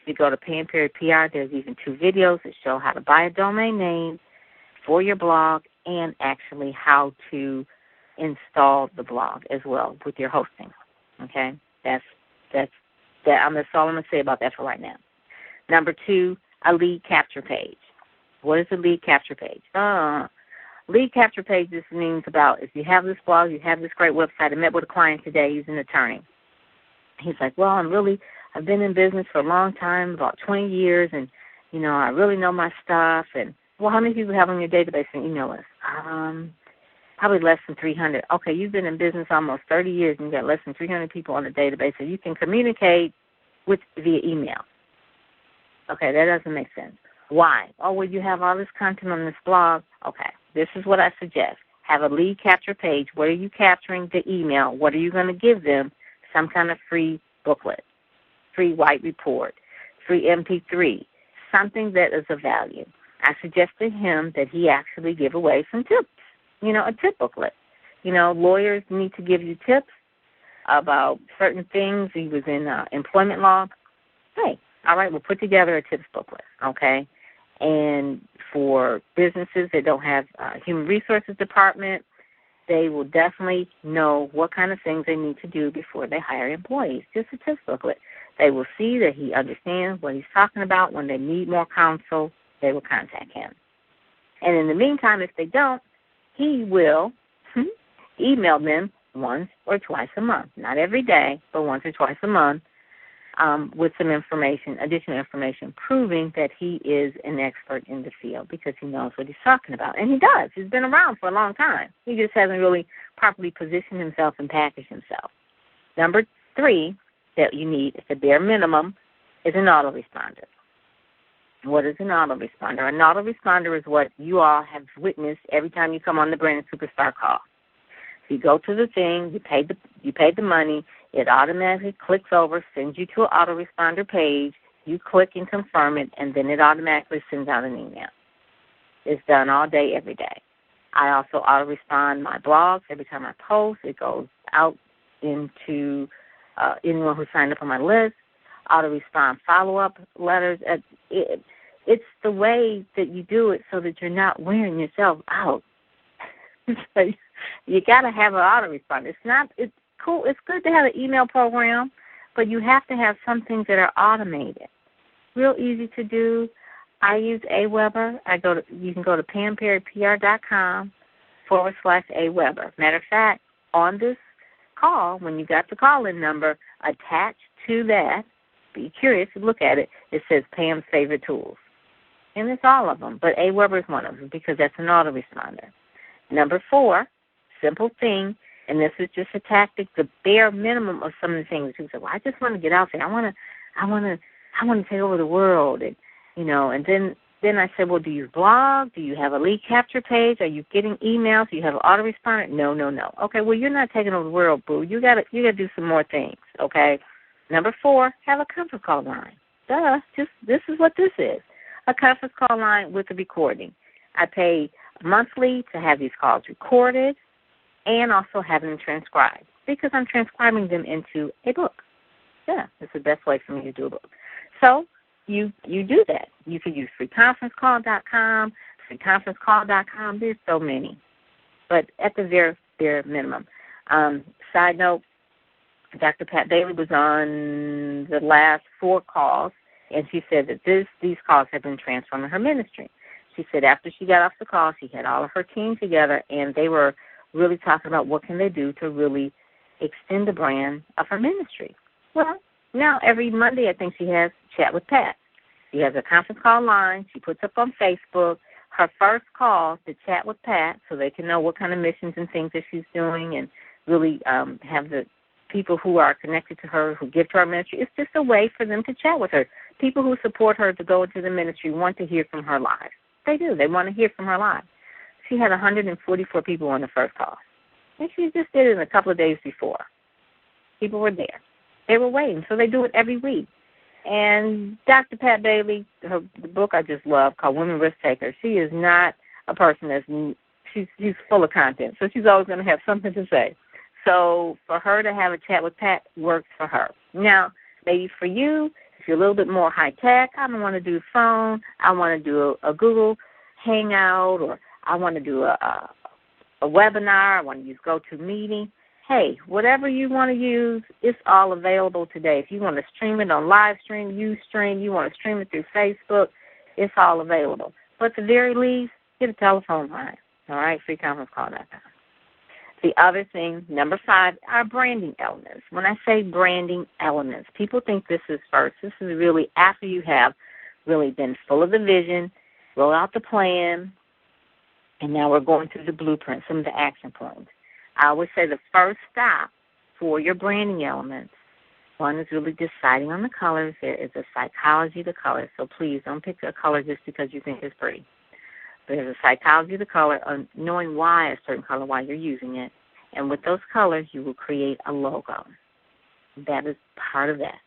If you go to Pam Perry PR, there's even 2 videos that show how to buy a domain name for your blog and actually how to install the blog as well with your hosting. Okay? That's all I'm going to say about that for right now. Number 2, a lead capture page. What is a lead capture page? Lead capture page just means about if you have this blog, you have this great website. I met with a client today. He's an attorney. He's like, well, I've been in business for a long time, about 20 years, and, I really know my stuff. And, well, how many people have on your database and email list? Probably less than 300. Okay, you've been in business almost 30 years, and you've got less than 300 people on the database, so you can communicate via email. Okay, that doesn't make sense. Why? Oh, well, you have all this content on this blog. Okay, this is what I suggest. Have a lead capture page. What are you capturing? The email. What are you going to give them? Some kind of free booklet, free white report, free MP3, something that is of value. I suggested him that he actually give away some tips, a tip booklet. Lawyers need to give you tips about certain things. He was in employment law. Hey, all right, we'll put together a tips booklet, okay? And for businesses that don't have a human resources department, they will definitely know what kind of things they need to do before they hire employees. Just a tips booklet. They will see that he understands what he's talking about. When they need more counsel, they will contact him. And in the meantime, if they don't, he will email them once or twice a month. Not every day, but once or twice a month, with some information, additional information, proving that he is an expert in the field because he knows what he's talking about. And he does. He's been around for a long time. He just hasn't really properly positioned himself and packaged himself. Number 3 that you need, at the bare minimum, is an autoresponder. What is an autoresponder? An autoresponder is what you all have witnessed every time you come on the Brandon Superstar call. So you go to the thing, you paid the money, it automatically clicks over, sends you to an autoresponder page, you click and confirm it, and then it automatically sends out an email. It's done all day, every day. I also autorespond my blogs. Every time I post, it goes out into anyone who signed up on my list. Autorespond follow-up letters. It's the way that you do it so that you're not wearing yourself out. So you got to have an autoresponder. It's cool. It's good to have an email program, but you have to have some things that are automated. Real easy to do. I use Aweber. You can go to pamperrypr.com/Aweber. Matter of fact, on this call, when you got the call-in number, attached to that, be curious to look at it, it says Pam's favorite tools. And it's all of them, but Aweber is one of them because that's an autoresponder. Number 4, simple thing, and this is just a tactic, the bare minimum of some of the things. People say, well, I just want to get out there. I want to take over the world. And, and then I said, well, do you blog? Do you have a lead capture page? Are you getting emails? Do you have an autoresponder? No. Okay, well, you're not taking over the world, boo. You got to do some more things, okay? Number 4, have a conference call line. This is what this is, a conference call line with a recording. I pay monthly to have these calls recorded and also have them transcribed because I'm transcribing them into a book. Yeah, it's the best way for me to do a book. So you do that. You can use freeconferencecall.com, freeconferencecall.com. There's so many. But at the very bare minimum. Side note, Dr. Pat Bailey was on the last 4 calls, and she said that these calls have been transforming her ministry. She said after she got off the call, she had all of her team together, and they were really talking about what can they do to really extend the brand of her ministry. Well, now every Monday I think she has Chat with Pat. She has a conference call line. She puts up on Facebook her first call to Chat with Pat so they can know what kind of missions and things that she's doing and really have the people who are connected to her, who give to her ministry. It's just a way for them to chat with her. People who support her to go into the ministry want to hear from her live. They do. They want to hear from her live. She had 144 people on the first call. And she just did it a couple of days before. People were there. They were waiting, so they do it every week. And Dr. Pat Bailey, the book I just love called Women Risk Takers, she is not a person she's full of content, so she's always going to have something to say. So for her to have a chat with Pat works for her. Now, maybe for you, you're a little bit more high-tech, I don't want to do phone, I want to do a Google Hangout, or I want to do a webinar, I want to use GoToMeeting. Hey, whatever you want to use, it's all available today. If you want to stream it on live stream, Ustream, you want to stream it through Facebook, it's all available. But at the very least, get a telephone line, all right, free conference call.com. The other thing, number 5, are branding elements. When I say branding elements, people think this is first. This is really after you have really been full of the vision, roll out the plan, and now we're going through the blueprint, some of the action points. I always say the first stop for your branding elements, one is really deciding on the colors. There is a psychology of the colors, so please don't pick a color just because you think it's pretty. There's a psychology of the color, knowing why a certain color, why you're using it. And with those colors, you will create a logo. That is part of that.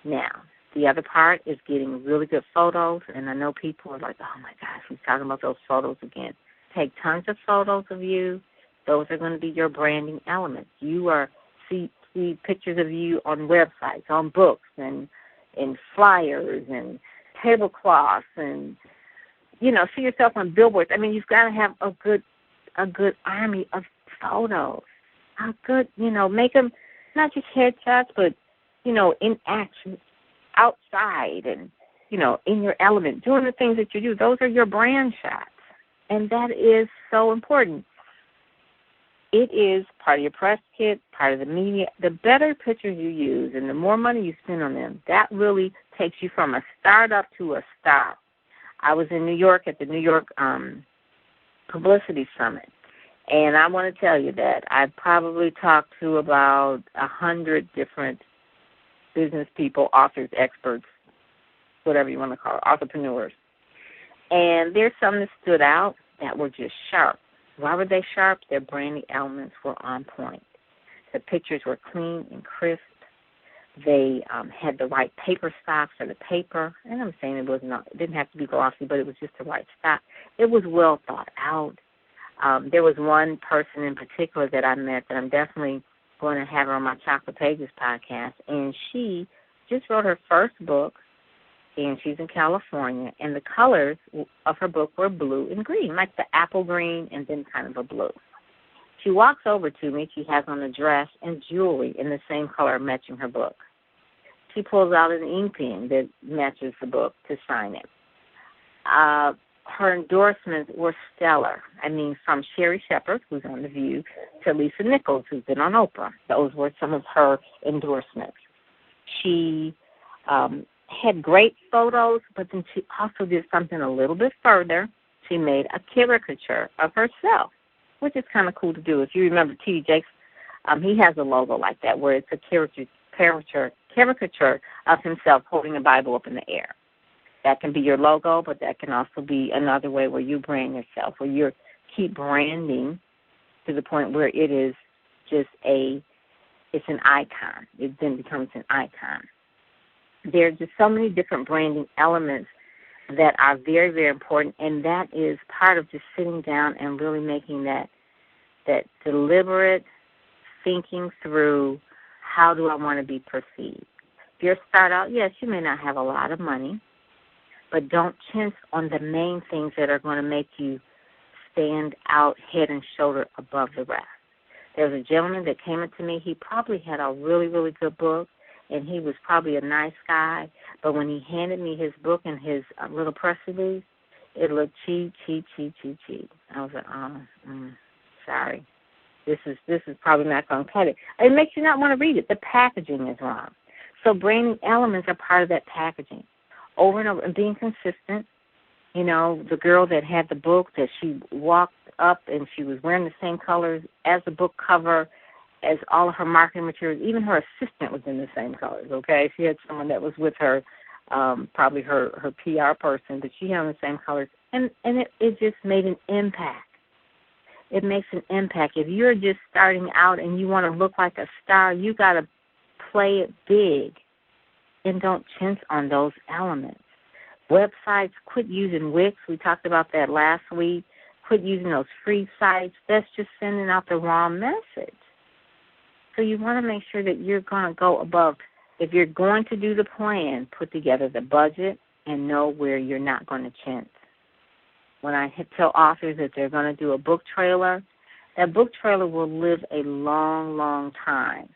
Now, the other part is getting really good photos. And I know people are like, oh, my gosh, we're talking about those photos again. Take tons of photos of you. Those are going to be your branding elements. You are see pictures of you on websites, on books, and in flyers, and tablecloths, and see yourself on billboards. I mean, you've got to have a good army of photos. A good, make them not just headshots, but, in action, outside, and, in your element, doing the things that you do. Those are your brand shots, and that is so important. It is part of your press kit, part of the media. The better pictures you use and the more money you spend on them, that really takes you from a startup to a star. I was in New York at the New York Publicity Summit, and I want to tell you that I probably talked to about 100 different business people, authors, experts, whatever you want to call it, entrepreneurs. And there's some that stood out that were just sharp. Why were they sharp? Their branding elements were on point. The pictures were clean and crisp. They had the right paper stock for the paper. And I'm saying it didn't have to be glossy, but it was just the right stock. It was well thought out. There was one person in particular that I met that I'm definitely going to have her on my Chocolate Pages podcast, and she just wrote her first book, and she's in California, and the colors of her book were blue and green, like the apple green and then kind of a blue. She walks over to me. She has on a dress and jewelry in the same color matching her book. She pulls out an ink pen that matches the book to sign it. Her endorsements were stellar. I mean, from Sherry Shepherd, who's on The View, to Lisa Nichols, who's been on Oprah. Those were some of her endorsements. She had great photos, but then she also did something a little bit further. She made a caricature of herself, which is kind of cool to do. If you remember T.D. Jakes, he has a logo like that where it's a caricature of himself holding a Bible up in the air. That can be your logo, but that can also be another way where you brand yourself, where you keep branding to the point where it is just it's an icon. It then becomes an icon. There are just so many different branding elements that are very, very important, and that is part of just sitting down and really making that deliberate thinking through, how do I want to be perceived? If you start out, yes, you may not have a lot of money, but don't chintz on the main things that are going to make you stand out head and shoulder above the rest. There was a gentleman that came up to me. He probably had a really, really good book, and he was probably a nice guy. But when he handed me his book and his little press release, it looked cheap. I was like, sorry. This is probably not going to cut it. It makes you not want to read it. The packaging is wrong. So branding elements are part of that packaging. Over and over, and being consistent. You know, the girl that had the book, that she walked up and she was wearing the same colors as the book cover, as all of her marketing materials. Even her assistant was in the same colors, okay? She had someone that was with her, probably her PR person, but she had on the same colors. And it just made an impact. It makes an impact. If you're just starting out and you want to look like a star, you got to play it big. And don't chintz on those elements. Websites, quit using Wix. We talked about that last week. Quit using those free sites. That's just sending out the wrong message. So you want to make sure that you're going to go above If you're going to do the plan, put together the budget and know where you're not going to chintz. When I tell authors that they're going to do a book trailer, that book trailer will live a long, long time,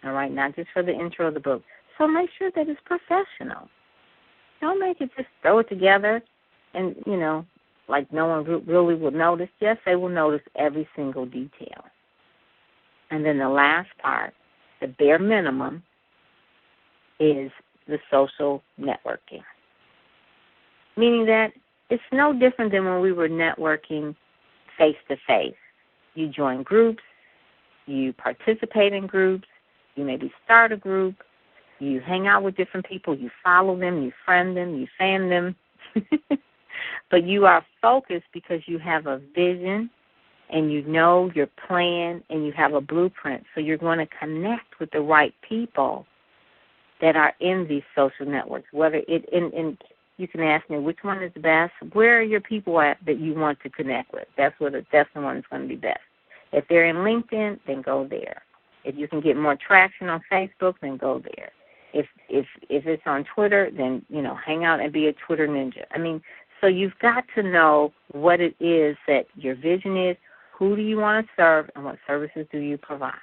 all right, not just for the intro of the book. So make sure that it's professional. Don't make it just throw it together and, like no one really will notice. Yes, they will notice every single detail. And then the last part, the bare minimum, is the social networking, meaning that it's no different than when we were networking face-to-face. You join groups, you participate in groups, you maybe start a group, you hang out with different people, you follow them, you friend them, you fan them. But you are focused because you have a vision and you know your plan and you have a blueprint. So you're going to connect with the right people that are in these social networks. Whether you can ask me which one is the best. Where are your people at that you want to connect with? That's the one that's going to be best. If they're in LinkedIn, then go there. If you can get more traction on Facebook, then go there. If it's on Twitter, then hang out and be a Twitter ninja. So you've got to know what it is that your vision is, who do you want to serve, and what services do you provide.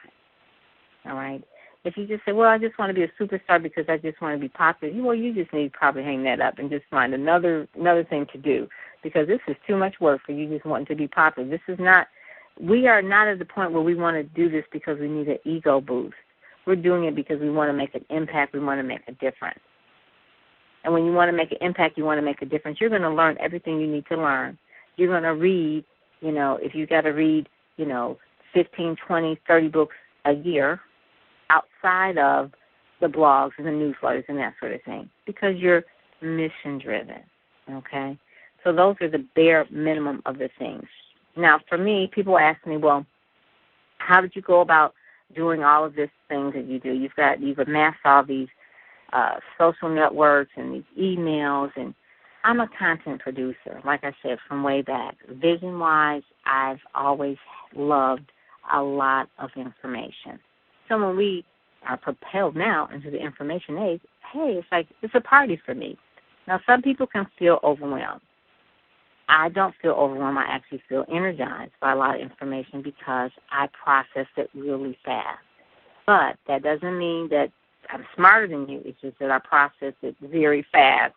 All right? If you just say, well, I just want to be a superstar because I just want to be popular, well, you just need to probably hang that up and just find another thing to do, because this is too much work for you just wanting to be popular. We are not at the point where we want to do this because we need an ego boost. We're doing it because we want to make an impact, we want to make a difference. And when you want to make an impact, you want to make a difference, you're going to learn everything you need to learn. You're going to read, if you got to read, 15, 20, 30 books a year outside of the blogs and the newsletters and that sort of thing, because you're mission-driven, okay? So those are the bare minimum of the things. Now, for me, people ask me, well, how did you go about doing all of these things that you do? You've amassed all these social networks and these emails, and I'm a content producer, like I said, from way back. Vision-wise, I've always loved a lot of information. So when we are propelled now into the information age, hey, it's a party for me. Now, some people can feel overwhelmed. I don't feel overwhelmed. I actually feel energized by a lot of information because I process it really fast. But that doesn't mean that I'm smarter than you. It's just that I process it very fast.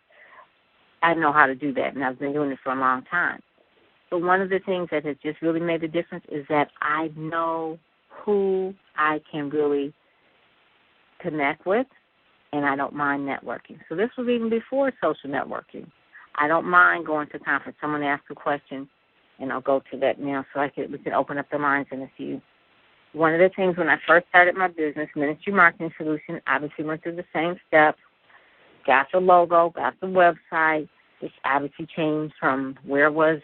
I know how to do that, and I've been doing it for a long time. But one of the things that has just really made a difference is that I know who I can really connect with, and I don't mind networking. So this was even before social networking. I don't mind going to conference. Someone asked a question, and I'll go to that now so we can open up the minds in a few. One of the things when I first started my business, Ministry Marketing Solution, obviously went through the same steps, got the logo, got the website. It's obviously changed from where it was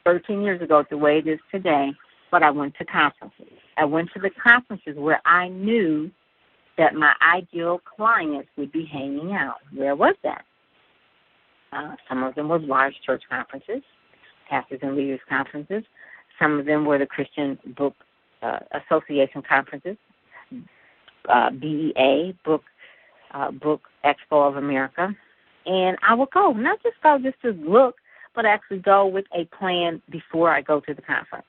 13 years ago to the way it is today, but I went to conferences. I went to the conferences where I knew that my ideal clients would be hanging out. Where was that? Some of them were large church conferences, pastors and leaders conferences. Some of them were the Christian Book Association conferences, BEA, Book Expo of America. And I would go, not just go just to look, but actually go with a plan before I go to the conference.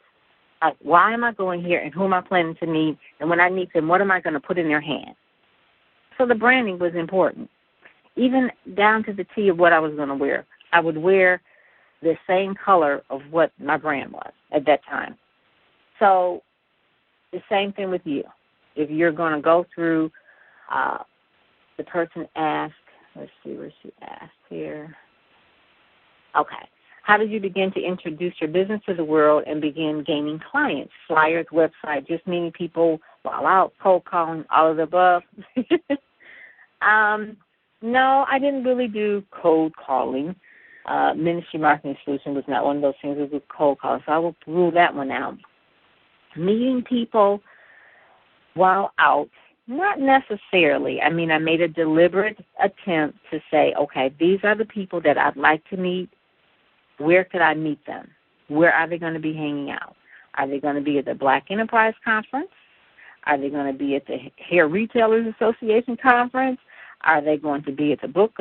Like, why am I going here, and who am I planning to meet? And when I meet them, what am I going to put in their hands? So the branding was important, even down to the T of what I was going to wear. I would wear the same color of what my brand was at that time. So the same thing with you. If you're going to go through, the person asked, let's see where she asked here. Okay. How did you begin to introduce your business to the world and begin gaining clients? Flyers, website, just meeting people while out, cold calling, all of the above? No, I didn't really do cold calling. Ministry Marketing Solution was not one of those things. It was cold calling, so I will rule that one out. Meeting people while out, not necessarily. I mean, I made a deliberate attempt to say, okay, these are the people that I'd like to meet. Where could I meet them? Where are they going to be hanging out? Are they going to be at the Black Enterprise Conference? Are they going to be at the Hair Retailers Association conference? Are they going to be at the book